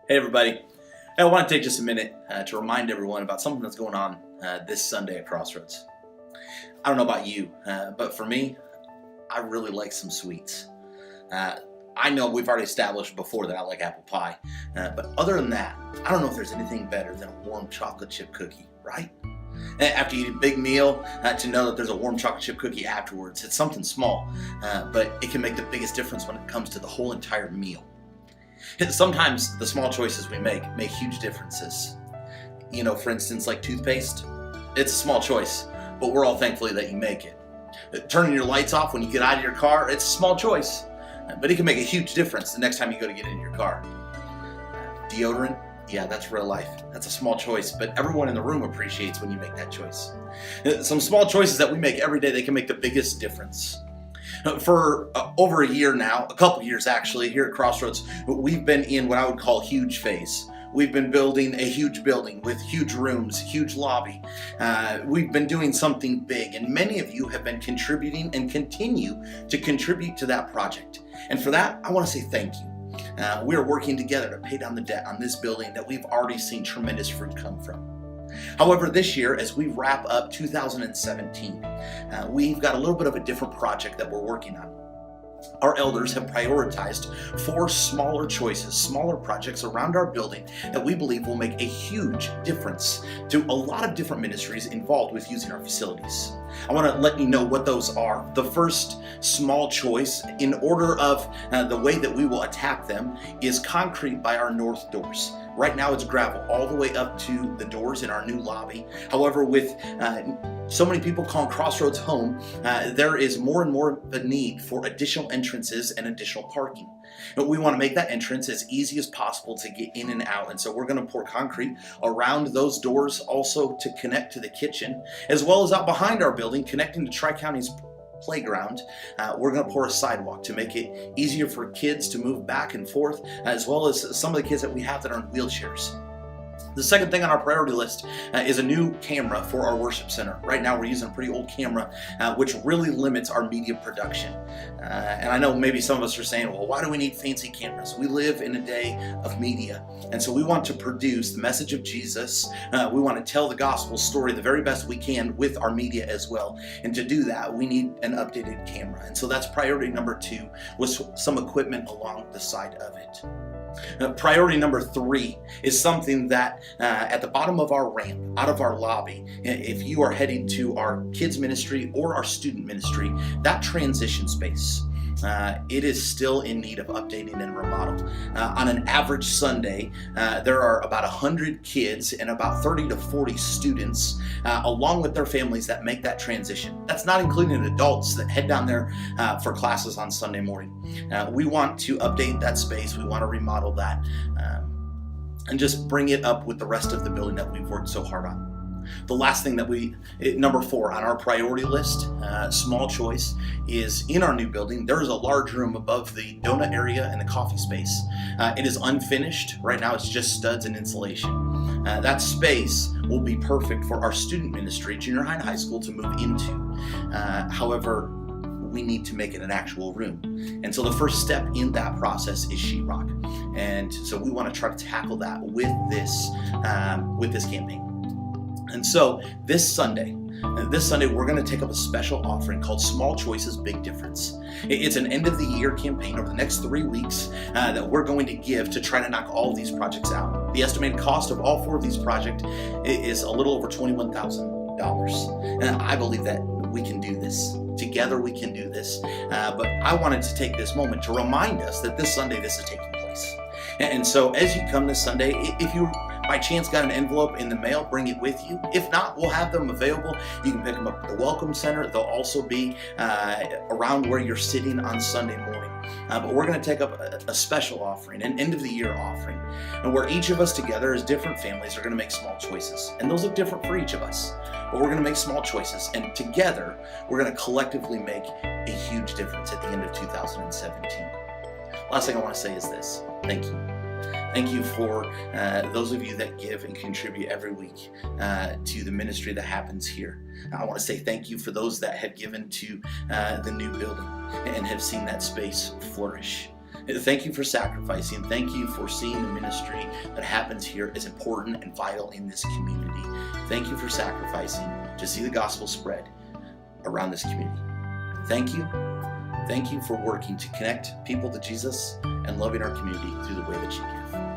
Hey everybody, I want to take just a minute to remind everyone about something that's going on this Sunday at Crossroads. I don't know about you, but for me, I really like some sweets. I know we've already established before that I like apple pie, but other than that, I don't know if there's anything better than a warm chocolate chip cookie, right? After you eat a big meal, to know that there's a warm chocolate chip cookie afterwards, it's something small, but it can make the biggest difference when it comes to the whole entire meal. Sometimes the small choices we make huge differences. You know, for instance, like toothpaste, it's a small choice, but we're all thankfully that you make it. Turning your lights off when you get out of your car, it's a small choice, but it can make a huge difference the next time you go to get in your car. Deodorant, yeah, that's real life. That's a small choice, but everyone in the room appreciates when you make that choice. Some small choices that we make every day, they can make the biggest difference. For over a year now, a couple years actually, here at Crossroads, we've been in what I would call huge phase. We've been building a huge building with huge rooms, huge lobby. We've been doing something big, and many of you have been contributing and continue to contribute to that project. And for that, I want to say thank you. We are working together to pay down the debt on this building that we've already seen tremendous fruit come from. However, this year, as we wrap up 2017, we've got a little bit of a different project that we're working on. Our elders have prioritized 4 smaller choices, smaller projects around our building that we believe will make a huge difference to a lot of different ministries involved with using our facilities. I want to let you know what those are. The first small choice, in order of the way that we will attack them, is concrete by our north doors. Right now it's gravel all the way up to the doors in our new lobby. However, with so many people calling Crossroads home, there is more and more of a need for additional entrances and additional parking. We want to make that entrance as easy as possible to get in and out, and so we're going to pour concrete around those doors also to connect to the kitchen, as well as out behind our building connecting to Tri-County's playground. We're going to pour a sidewalk to make it easier for kids to move back and forth, as well as some of the kids that we have that are in wheelchairs. The second thing on our priority list is a new camera for our worship center. Right now we're using a pretty old camera, which really limits our media production. And I know maybe some of us are saying, well, why do we need fancy cameras? We live in a day of media. And so we want to produce the message of Jesus. We want to tell the gospel story the very best we can with our media as well. And to do that, we need an updated camera. And so that's priority number 2, with some equipment along the side of it. Priority number 3 is something that at the bottom of our ramp, out of our lobby, if you are heading to our kids ministry or our student ministry, that transition space, it is still in need of updating and remodel. On an average Sunday, there are about 100 kids and about 30 to 40 students, along with their families, that make that transition. That's not including adults that head down there for classes on Sunday morning. We want to update that space. We want to remodel that and just bring it up with the rest of the building that we've worked so hard on. The last thing that number 4 on our priority list, small choice, is in our new building. There is a large room above the donut area and the coffee space. It is unfinished. Right now it's just studs and insulation. That space will be perfect for our student ministry, junior high and high school, to move into. However, we need to make it an actual room. And so the first step in that process is sheetrock. And so we want to try to tackle that with this campaign. And so this Sunday, we're going to take up a special offering called Small Choices, Big Difference. It's an end of the year campaign over the next 3 weeks that we're going to give to try to knock all of these projects out. The estimated cost of all 4 of these projects is a little over $21,000. And I believe that we can do this. Together we can do this. But I wanted to take this moment to remind us that this Sunday this is taking place. And so as you come this Sunday, if you by chance got an envelope in the mail, bring it with you. If not, we'll have them available. You can pick them up at the Welcome Center. They'll also be around where you're sitting on Sunday morning. But we're going to take up a special offering, an end of the year offering, and where each of us together as different families are going to make small choices. And those look different for each of us. But we're going to make small choices, and together we're going to collectively make a huge difference at the end of 2017. Last thing I want to say is this. Thank you. Thank you for those of you that give and contribute every week to the ministry that happens here. I want to say thank you for those that have given to the new building and have seen that space flourish. Thank you for sacrificing. Thank you for seeing the ministry that happens here as important and vital in this community. Thank you for sacrificing to see the gospel spread around this community. Thank you. Thank you for working to connect people to Jesus and loving our community through the way that you give.